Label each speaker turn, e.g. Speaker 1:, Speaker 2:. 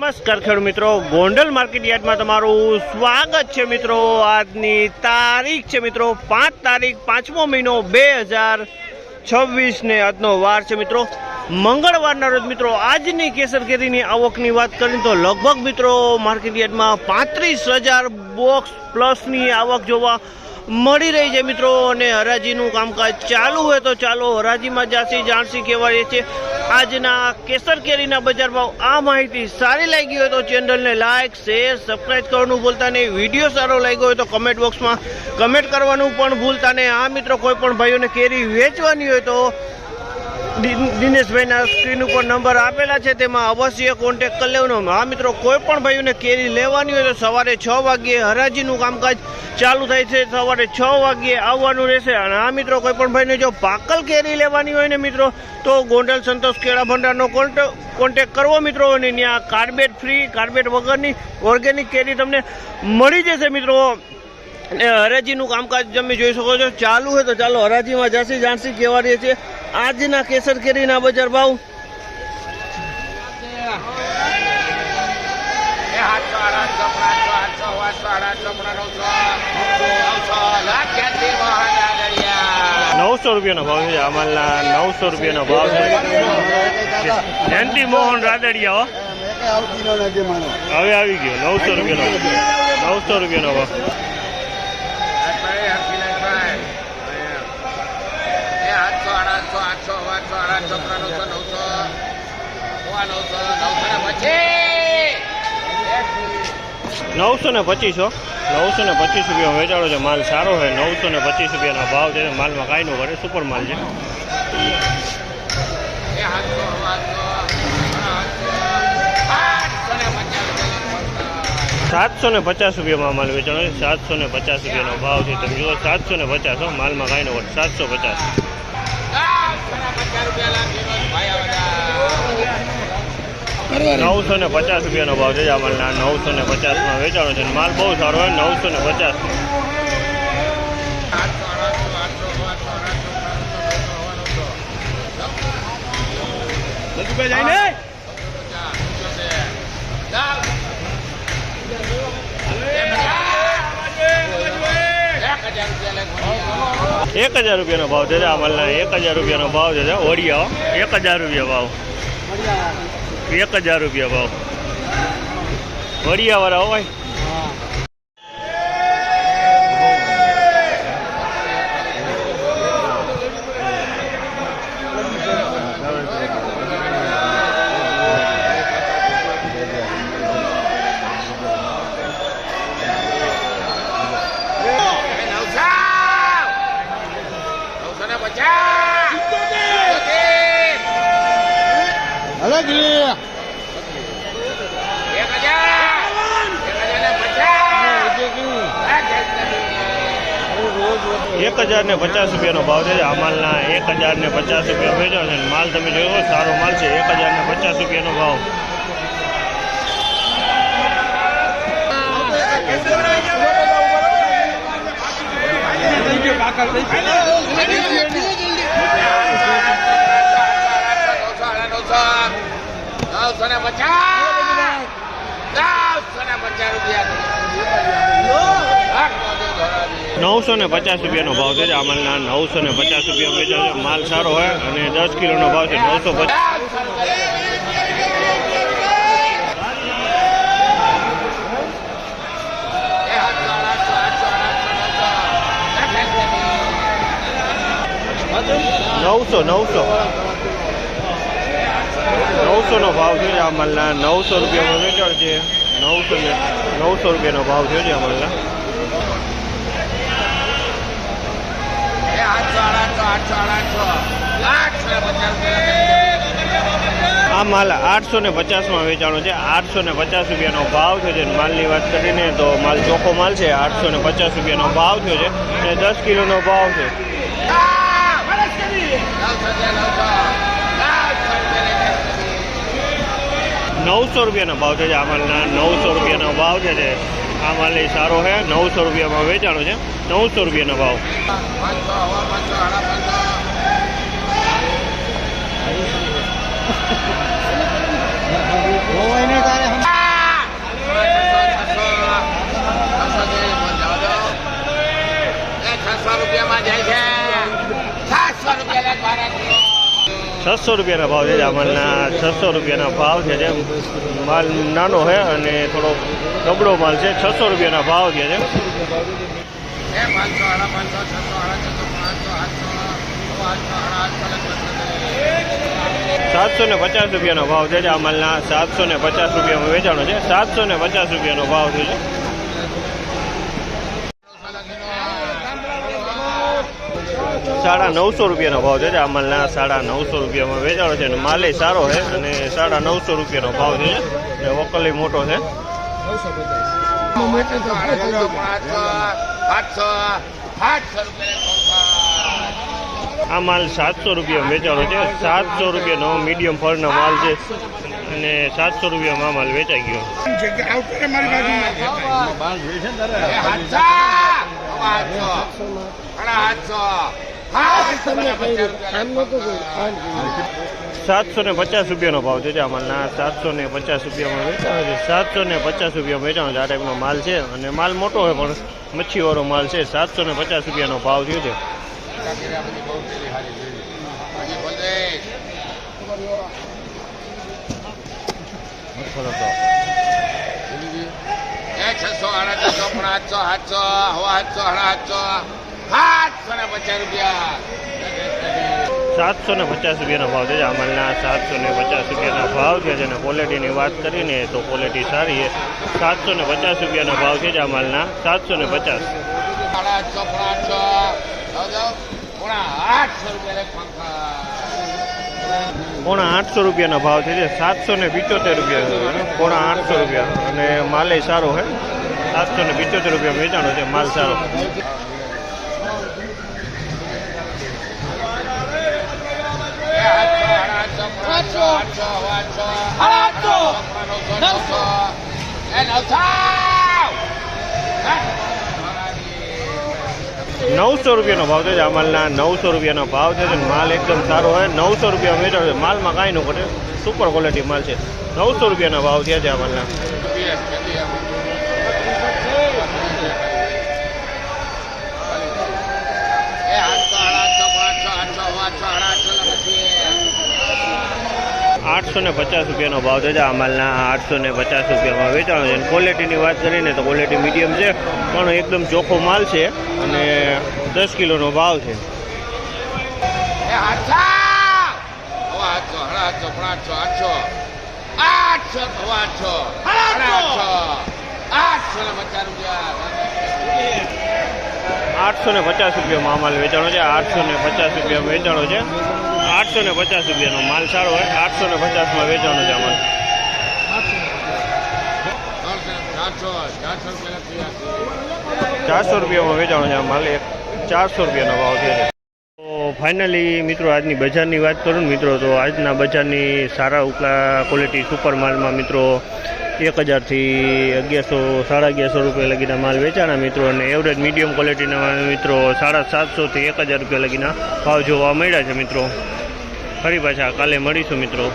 Speaker 1: નમસ્કાર ખેડૂત મિત્રો, ગોંડલ માર્કેટ યાર્ડમાં તમારું સ્વાગત છે મિત્રો। આજની તારીખ છે મિત્રો 5 તારીખ 5મો મહિનો 2026 ને આજનો વાર છે મિત્રો મંગળવારના રોજ મિત્રો। આજની કેસર કેરીની આવકની વાત કરીએ તો લગભગ મિત્રો માર્કેટ યાર્ડમાં 35,000 બોક્સ પ્લસની આવક જોવા મળી રહી છે મિત્રો। અને હરાજીનું કામકાજ ચાલુ હોય તો ચાલો હરાજીમાં જાસી જાણસી કહેવાય છે આજના કેસર કેરીના બજાર ભાવ। આ માહિતી સારી લાગી હોય તો ચેનલને લાઇક શેર સબસ્ક્રાઈબ કરવાનું ભૂલતા નહીં। વિડીયો સારો લાગ્યો હોય તો કમેન્ટ બોક્સમાં કમેન્ટ કરવાનું પણ ભૂલતા નહીં। આ મિત્રો કોઈ પણ ભાઈઓને કેરી વેચવાની હોય તો દિનેશભાઈના સ્ક્રીન ઉપર નંબર આપેલા છે, તેમાં અવશ્ય કોન્ટેક્ટ કરી લેવાનો। હા મિત્રો, કોઈ પણ ભાઈઓને કેરી લેવાની હોય તો સવારે 6 વાગ્યે હરાજીનું કામકાજ ચાલુ થાય છે, સવારે 6 વાગ્યે આવવાનું રહેશે। અને આ મિત્રો કોઈ પણ ભાઈને જો પાકલ કેરી લેવાની હોય ને મિત્રો તો ગોંડલ સંતોષ કેળા ભંડારનો કોન્ટેક્ટ કરવો મિત્રો। અને ત્યાં કાર્બેટ ફ્રી કાર્બેટ વગરની ઓર્ગેનિક કેરી તમને મળી જશે મિત્રો। અને હરાજીનું કામકાજ તમે જોઈ શકો છો ચાલુ હોય તો ચાલો હરાજીમાં જાસી જાણસી કહેવાય છે આજના કેસર કેરીના બજાર ભાવ। ₹900 ભાવ છે અમાલના, ₹900 ભાવ છે। જયંતિ મોહન રાદડિયા હવે આવી ગયો ₹900 નો ભાવ। ₹925 વેચાણો છે, માલ સારો છે। ₹925 ભાવ છે, માલમાં કાંઈ ન કરે, સુપર માલ છે। ₹750 માલ વેચાણો છે, ₹750 ભાવ છે। તમે જુઓ 750 માલમાં કાંઈ ન કરે, 750। ₹950 ભાવ છે માલના, 950 વેચાણો છે, માલ બહુ સારો હોય। 950 ₹1,000 ભાવ છે માલના, ₹1,000 ભાવ છે। ઓડિયા ₹1,000 ભાવ, ₹1,000 ભાવ વડિયા વાળા હોય। ₹1,050 ભાવ છે માલના, ₹1,050 વેચાણ છે। માલ તમે જોયો સારો માલ છે, ₹1,050 ભાવ। ₹950 ભાવ છે માલના, ₹950 વેચાણ છે, માલ સારો હોય અને 10 કિલોનો ભાવ છે। 950 નો ભાવ છે આ માલના, ₹900 વેચાણ છે। 900 નો ભાવ છે માલના। આ માલ 850 વેચાણો છે, ₹850 ભાવ થયો છે। માલની વાત કરીને તો માલ ચોખ્ખો માલ છે, ₹850 ભાવ થયો છે અને 10 કિલોનો ભાવ છે। ₹900 ભાવ છે આ માલના, ₹900 ભાવ છે। આ માલ સારો છે, ₹900 વેચાણો છે, ₹900 ભાવ।
Speaker 2: હોય ને તારે
Speaker 1: 600 રૂપિયાના ભાવ છે. આ માલના 600 રૂપિયાના ભાવ છે. જેમ માલ નાનો છે અને થોડો નબળો માલ છે. 600 રૂપિયાના ભાવ છે. 750 રૂપિયાનો ભાવ છે. આ માલના 750 રૂપિયામાં વેચાણો છે. 750 રૂપિયાનો ભાવ છે. 950 રૂપિયાનો ભાવ છે. આ માલના 950 રૂપિયામાં વેચાણો છે અને માલે સારો છે અને 950 રૂપિયાનો ભાવ છે અને વકલી મોટો છે. આ માલ 700 રૂપિયામાં વેચાણો છે. 700 રૂપિયાનો મીડિયમ ફળનો માલ છે અને 700 રૂપિયામાં આ માલ વેચાઈ ગયો. ₹750 રૂપિયાનો ભાવ છે. આ માલના 750 રૂપિયામાં વેચાણો છે. 750 રૂપિયામાં વેચાણો છે. આ ટાઈપનો માલ છે અને માલ મોટો હોય પણ મચ્છીવાળો માલ છે. 750 રૂપિયાનો ભાવ થયો છે. ₹750 રૂપિયાનો ભાવ છે. આ માલના 750 રૂપિયાના ભાવ છે અને ક્વોલિટીની વાત કરીને તો ક્વોલિટી સારી છે. 750 રૂપિયાનો ભાવ છે. આ માલના 750. ₹800 રૂપિયાના ભાવ છે. 775 રૂપિયા. ₹800 રૂપિયા અને માલે સારો છે. 775 રૂપિયા વેચાણો છે. માલ સારો. ₹900 રૂપિયાનો ભાવ છે. આ માલના 900 રૂપિયાનો ભાવ છે. માલ એકદમ સારો હોય. 900 રૂપિયા વેચાણ છે. માલમાં કાંઈ ન ઘટે. સુપર ક્વોલિટી માલ છે. 900 રૂપિયાના ભાવ થયા છે આ માલના. ₹850 રૂપિયાનો ભાવ છે. આ માલના 850 રૂપિયામાં વેચાણો છે. ક્વોલિટીની વાત કરીને તો ક્વોલિટી મીડિયમ છે પણ એકદમ ચોખ્ખો માલ છે અને 10 કિલોનો ભાવ છે. ₹850 રૂપિયામાં આ માલ વેચાણો છે. 850 રૂપિયામાં વેચાણો છે. 850 રૂપિયાનો માલ સારો હોય. 850માં વેચાણો છે આ માલ. 400 રૂપિયામાં વેચાણો છે આ માલ. 400 રૂપિયાનો ભાવ છે. તો ફાઇનલી મિત્રો આજની બજારની વાત કરું ને મિત્રો તો આજના બજારની સારા ઉપલા ક્વોલિટી સુપર માલમાં મિત્રો 1000 થી 1100 1150 રૂપિયા લગીના માલ વેચાણા મિત્રો અને એવરેજ મીડિયમ ક્વોલિટીના મિત્રો 750 થી 1000 રૂપિયા લગીના ભાવ જોવા મળ્યા છે મિત્રો. ફરી પાછા કાલે મળીશું મિત્રો.